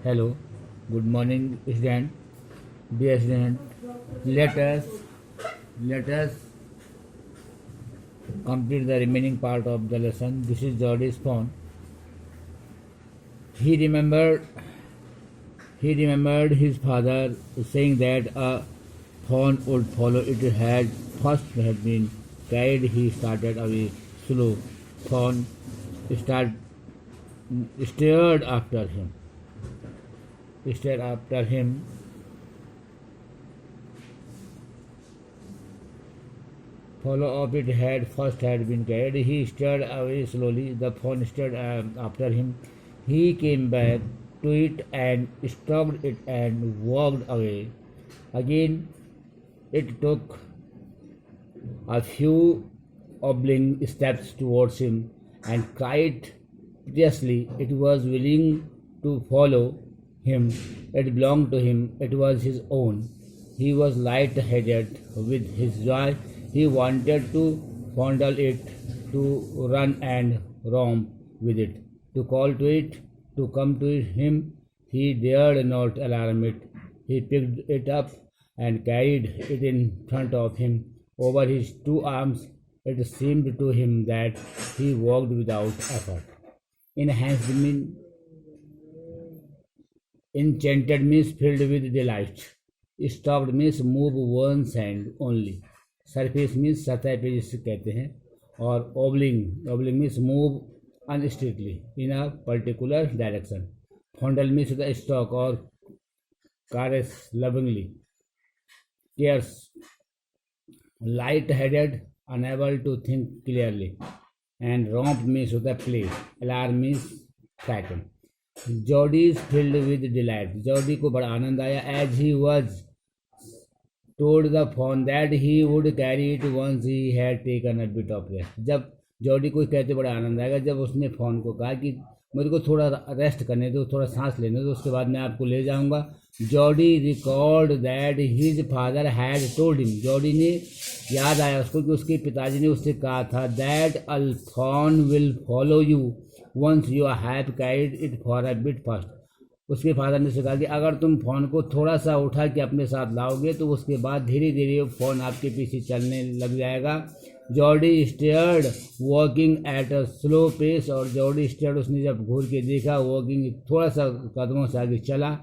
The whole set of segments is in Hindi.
Hello, good morning, student. Dear student, let us let us complete the remaining part of the lesson. This is Jordy's phone. He remembered he remembered his father saying that a fawn would follow it had been carried. He started away slow. Fawn start, stared after him. Stared after him. Follow up it had been carried. He stared away slowly. The fawn stared after him. He came back to it and stalked it and walked away. Again, it took a few oblique steps towards him and cried piteously. It was willing to follow him. It belonged to him. It was his own. He was light-headed with his joy. He wanted to fondle it, to run and romp with it, to call to it, to come to him. He dared not alarm it. He picked it up and carried it in front of him over his two arms. It seemed to him that he walked without effort. Enchanted means filled with delight. Stalked means move one's hand only. Surface means सतह पे जिसे कहते हैं, और ambling means move unstrictly in a particular direction. Fondle means the stroke और caress lovingly. Cares, light-headed, unable to think clearly. And romp means होता है play. Alarm means frightened. Jordy is filled with delight. Jordi को बड़ा आनंद आया. As he was told the fawn that he would carry it once he had taken a bit of rest. जब जॉर्डी को कहते बड़ा आनंद आएगा जब उसने फोन को कहा कि मेरे को थोड़ा रेस्ट करने दो, थोड़ा सांस लेने दो, उसके बाद मैं आपको ले जाऊंगा. Jordi record that his father had told him. Jordi ने याद आया उसको कि उसके पिताजी ने उससे कहा था that all fawn will follow you once you have carried it for a bit first. उसके फादर ने कहा कि अगर तुम फ़ोन को थोड़ा सा उठा के अपने साथ लाओगे तो उसके बाद धीरे धीरे फ़ोन आपके पीछे चलने लग जाएगा. Jody started walking at a slow pace. और जॉर्डी स्टेयर्ड उसने जब घूर के देखा, वॉकिंग थोड़ा सा कदमों से आगे चला,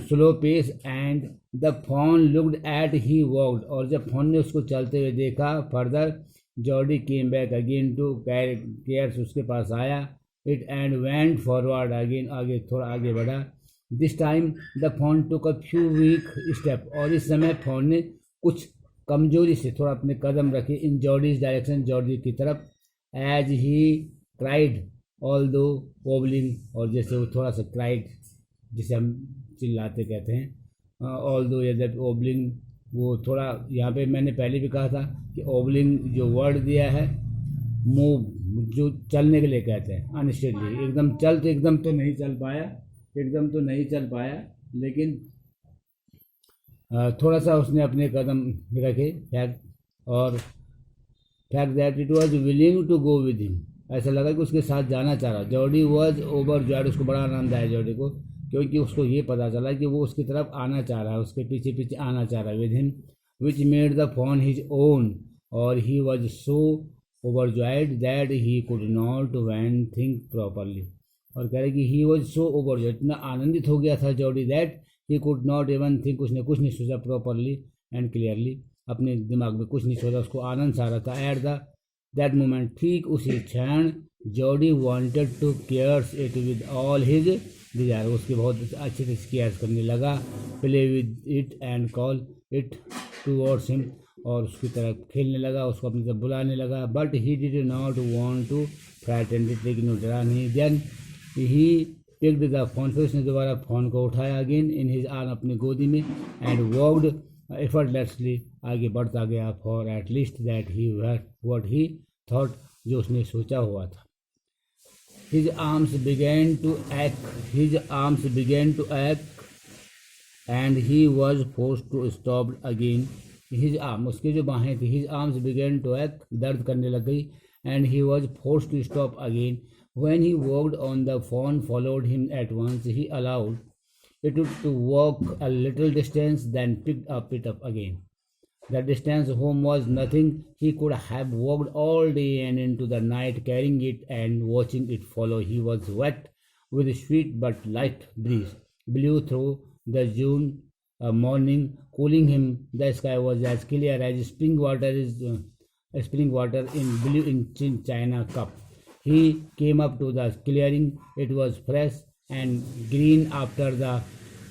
slow pace. And the fawn looked at he walked. और जब फोन ने उसको चलते हुए देखा further, Jody came back again to cares. उसके पास आया it and went forward again. आगे थोड़ा आगे बढ़ा. This time the phone took a few weak step. और इस समय फोन ने कुछ कमजोरी से थोड़ा अपने कदम रखे इन जॉर्डीज डायरेक्शन, जॉर्डी की तरफ. एज ही क्राइड ऑल दो ओबलिंग. और जैसे वो थोड़ा सा क्राइड जिसे हम चिल्लाते कहते हैं, ऑल दो यद्यपि ओबलिंग वो थोड़ा, यहाँ पे मैंने पहले भी कहा था कि ओबलिंग जो वर्ड दिया है मूव जो चलने के लिए कहते हैं अनस्टेडली. एकदम तो नहीं चल पाया, लेकिन थोड़ा सा उसने अपने कदम रखे. Fact that it was willing to go with him. ऐसा लगा कि उसके साथ जाना चाह रहा. Jody was overjoyed. उसको बड़ा आनंद आया जॉर्डी को, क्योंकि उसको ये पता चला कि वो उसकी तरफ आना चाह रहा है, उसके पीछे पीछे आना चाह रहा है. With him which made the phone his own. और he was so overjoyed that he could not even think properly. और कह रहे कि he was so overjoyed, इतना आनंदित हो गया था Jordi that he could not even think, उसने कुछ नहीं सोचा properly and clearly. अपने दिमाग में कुछ नहीं सोचा, उसको आनंद सा रहा था. at that moment, ठीक उसी क्षण Jordi wanted to cares it with all his desire. उसके बहुत अच्छे से केयर्स करने लगा. play with it and call it towards him. और उसकी तरफ खेलने लगा, उसको अपनी तरफ बुलाने लगा. But he did not want to frighten it. लेकिन वो डरा नहीं. Then he picked the fawn. फिर उसने दोबारा फ़ोन को उठाया अगेन इन हिज आर्म, अपनी गोदी में. एंड वॉक्ड एफर्टलेसली, आगे बढ़ता गया. For at least that he what he thought, जो उसने सोचा हुआ था. हिज आर्म्स बिगेन टू एक्ट and he was forced to stop again. His arm, उसके जो बाहें थी, हिज आर्म्स बिगेन टू एक्ट, दर्द करने लग गई. And he was force to stop again. When he walked on, the fawn followed him at once. He allowed it to walk a little distance, then picked it up again. The distance home was nothing. He could have walked all day and into the night carrying it and watching it follow. He was wet with a sweet but light breeze blew through the June morning, cooling him. The sky was as clear as spring water in blue in china cup. He came up to the clearing. It was fresh and green after the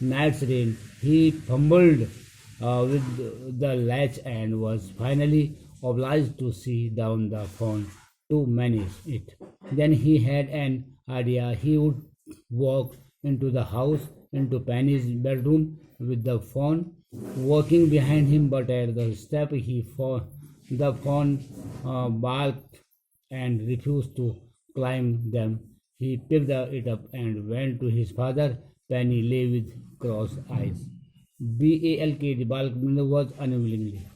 night's rain. He fumbled with the latch and was finally obliged to see down the phone to manage it. Then he had an idea. He would walk into the house, into Penny's bedroom with the phone walking behind him, but at the step the phone balked and refused to climb them. He picked it up and went to his father. Penny lay with crossed eyes. BALK, balked was unwillingly.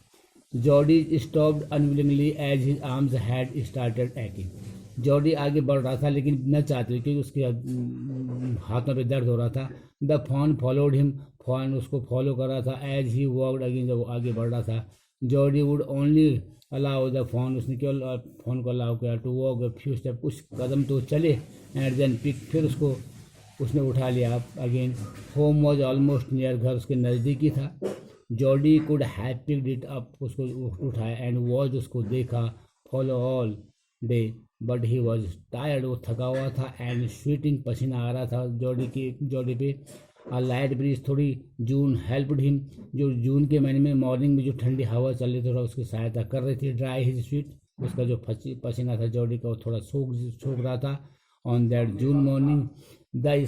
Jody stopped unwillingly as his arms had started aching. Jordi आगे बढ़ रहा था लेकिन न चाहते क्योंकि उसके हाथों पे दर्द हो रहा था. The fawn followed him, fawn उसको फॉलो कर रहा था. एज ही वॉकड अगेन, जब वो आगे बढ़ रहा था. Jody would only allow the fawn, उसने केवल फोन को अलाउ किया टू वॉक फ्यू स्टेप, कुछ कदम तो चले. एंड देन पिक, फिर उसको उसने उठा लिया again. Home was almost near, घर उसके नज़दीक ही था. Jordi could have picked it up, उसको उठाया. एंड वॉज, उसको देखा. Follow all day but he was tired, वो थका हुआ था. एंड स्वीटिंग, पसीना आ रहा था जॉडी पे. अ लाइट ब्रीज, थोड़ी जून हेल्प्ड हिम, जो जून के महीने में मॉर्निंग में जो ठंडी हवा चल रही थोड़ा उसकी सहायता कर रही थी. ड्राई हिज स्वीट, उसका जो पसीना था जॉडी का वो थोड़ा सूख रहा था. On that June morning the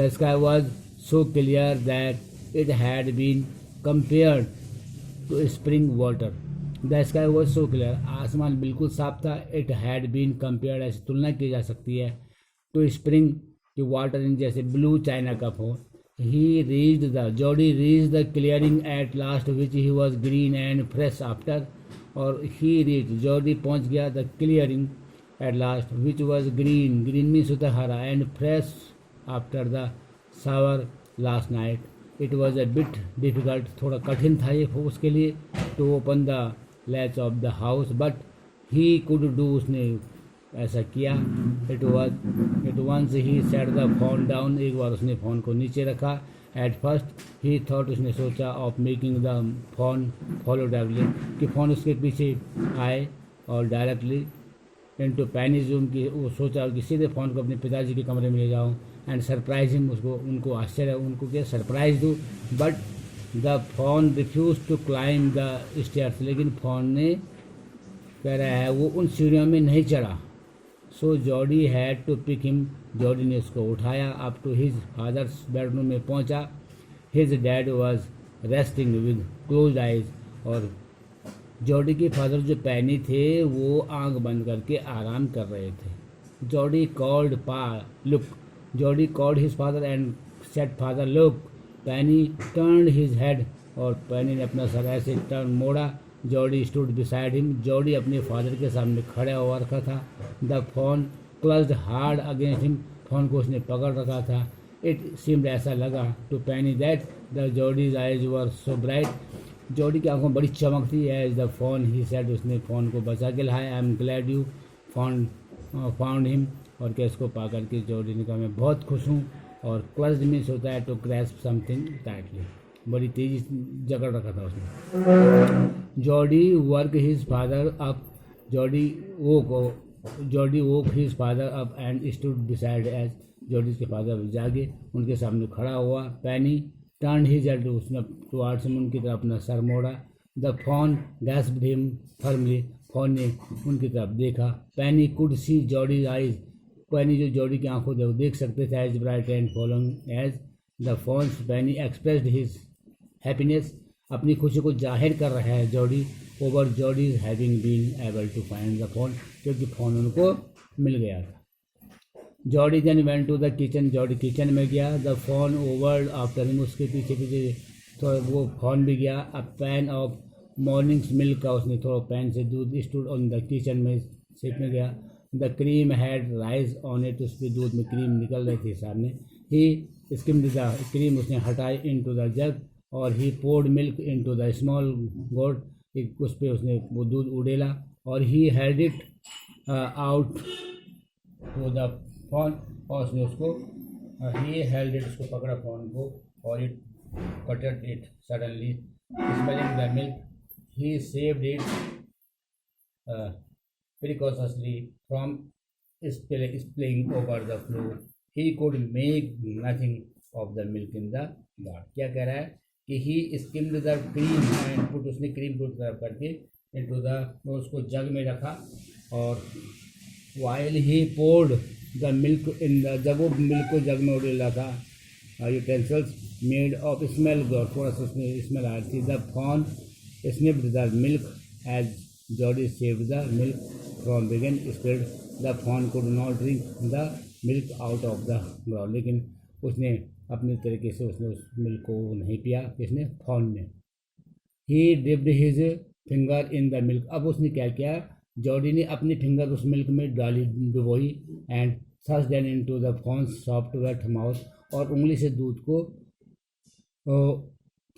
sky was so clear that it had been compared to spring water. The sky was so clear, आसमान बिल्कुल साफ था. It had been compared, ऐसी तुलना की जा सकती है, to spring की वाटर इन जैसे ब्लू चाइना कप हो. Jody reached the clearing at last, which he was green and fresh after. और Jody पहुंच गया the clearing at last, which was green means होता हरा, and fresh after the shower last night. It was a bit difficult, थोड़ा कठिन था ये उसके लिए, to open the latch of the house, but he could do, उसने ऐसा किया. At once he set the phone down, एक बार उसने फ़ोन को नीचे रखा. At first he thought, उसने सोचा, of making the phone follow directly, कि फ़ोन उसके पीछे आए और डायरेक्टली into Penny's room, की वो सोचा कि सीधे फ़ोन को अपने पिताजी के कमरे में ले जाऊँ. एंड सरप्राइज हिम, उनको आश्चर्य, उनको क्या सरप्राइज दूँ. But the fawn refuse to climb the stairs, लेकिन फ़ोन ने कह रहा है वो उन सीढ़ियों में नहीं चढ़ा. So Jody had to pick him, Jody ने उसको उठाया. Up to his father's bedroom में पहुंचा. His dad was resting with close eyes, और जॉडी के फादर जो पैनी थे वो आंख बंद करके आराम कर रहे थे. Jody called look, Jody called his father and said father look. Penny turned his head, और पैनी ने अपना सर ऐसे टर्न मोड़ा. Jody stood beside him, Jody अपने फादर के सामने खड़ा हुआ रखा था. The fawn clutched hard against him, fawn को उसने पकड़ रखा था. इट सीम्ड, ऐसा लगा, to Penny that the Jody's eyes were so bright, Jody की आंखों बड़ी चमक थी. As the fawn he said, उसने फ़ोन को बचा के लाया. I am glad you found him, और केस को पा करके जॉडी ने कहा मैं बहुत खुश हूँ. और क्लच्ड मीन्स होता है टू ग्रैस्प समथिंग टाइटली, बड़ी तेजी जकड़ रखा था उसने. Jody work his father up, Jody woke his father up and stood beside edge, Jody के फादर जागे, उनके सामने खड़ा हुआ. पैनी टर्न हिज हेड, उसने टुवार्ड्स हिम, उनकी तरफ अपना सर मोड़ा. The fawn gasped him firmly, fawn ने उनकी तरफ देखा. पैनी कुड सी जॉडीज आइज, पैनी जो जॉडी की आंखों देख सकते थे. As bright and following as the fawns, Penny expressed his happiness, अपनी खुशी को जाहिर कर रहा है Jody. Over Jody's having been able to find the fawn, क्योंकि फ़ोन उनको मिल गया था. Jody then went to the kitchen, Jody kitchen में गया. The fawn over after him, उसके पीछे तो वो फ़ोन भी गया. A pan of morning's milk का, उसने थोड़ा पैन से दूध स्टूड ऑन द किचन में शेप में गया। The cream had rise on it, उस पर दूध में क्रीम निकल रही थी सामने। ही स्किम्ड द क्रीम, उसने हटाई इनटू द जग, और he poured milk into the small gourd, उस पर उसने वो दूध उड़ेला। और he held it out to the fawn, और उसने उसको ही हेल्ड इट, उसको पकड़ा फॉन को, और it butted it suddenly smelling the milk. He saved it precautiously from spilling over the floor. He could make nothing of the milk in the jar. क्या कह रहा है कि he skimmed the cream and put, उसने क्रीम को गर्म करके into the, उसको जग में रखा, और while he poured the milk in the, जब वो मिल्क को जग में उड़ेला था, utensils made of smell, थोड़ा सा उसमें स्मेल आ रही थी। The fawn sniffed the milk as Jody saved the milk from being spilled. The fawn could not drink the milk out of the ground, लेकिन उसने अपने तरीके से उसने उस मिल्क को नहीं पिया, किसने, फॉन ने। He dipped his finger in the milk, अब उसने क्या किया, जॉडी ने अपनी फिंगर उस मिल्क में डाली, डुबोई, and sucked then into the fawn's soft wet mouth, और उंगली से दूध को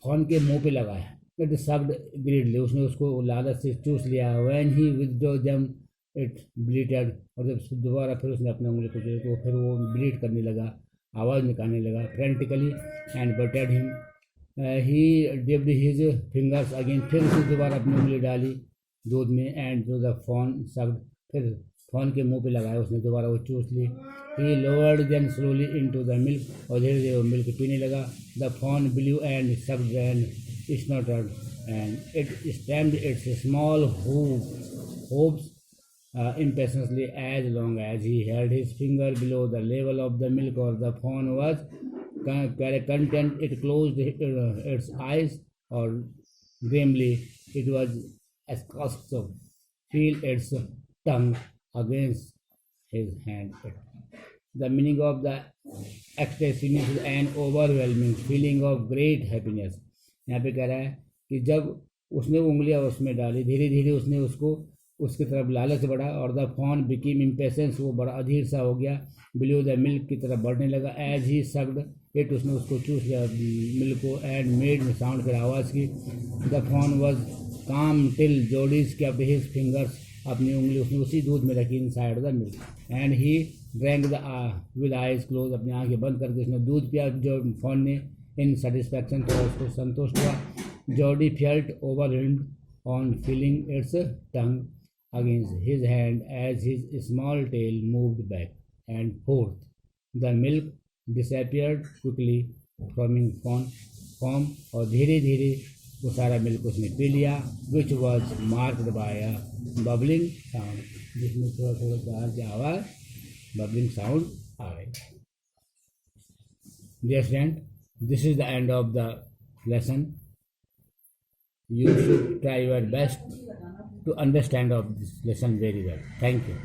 फॉन के मुंह पे लगाया। It sucked greedily, उसने उसको लालच से चूस लिया। When he withdrew them it bleated, और जब दोबारा फिर उसने अपने उंगली को चूसा तो फिर वो ब्लीड करने लगा, आवाज़ निकालने लगा। Frantically and butted him, he dipped his fingers again, फिर उसने दोबारा अपनी उंगली डाली दूध में, and to the fawn sucked, फिर फॉन के मुंह पे लगाया उसने, दोबारा वो चूस ली। He lowered them slowly into the milk, और धीरे धीरे वो मिल्क पीने लगा। The fawn blew and sucked and snorted, and it stamped its small hooves impatiently as long as he held his finger below the level of the milk, or the fawn was content. It closed its eyes, or grimly it was asked to feel its tongue against his hand. The meaning of the ecstasy means an overwhelming feeling of great happiness. यहाँ पे कह रहा है कि जब उसने वो उंगलियां उसमें डाली, धीरे धीरे उसने उसको उसकी तरफ लालच बढ़ा, और द फॉन बिकेम इम्पेशेंस, वो बड़ा अधीर सा हो गया, बिलो द मिल्क की तरफ बढ़ने लगा। एज ही सक्ड इट, उसने उसको चूस लिया मिल्क को, एंड मेड साउंड, फिर आवाज़ की। The fawn was calm till Jody's kept his fingers, अपनी उंगली उसने उसी दूध में रखी inside the milk, and he drank the with eyes closed, अपनी आंखें बंद करके उसने दूध पिया जो फॉन ने। इन सेटिस्फैक्शन, तो उसको संतुष्ट हुआ। Jordi felt overwhelmed on feeling it's tongue against his hand as his small tail moved back and forth. The milk disappeared quickly from form, और धीरे धीरे वो सारा मिल्क उसने पी लिया, which was marked by a bubbling sound, जिसमें थोड़ा थोड़ा बाहर की आवाज़, bubbling sound आ गई। Dear friend, this is the end of the lesson. You should try your best to understand of this lesson very well. Thank you.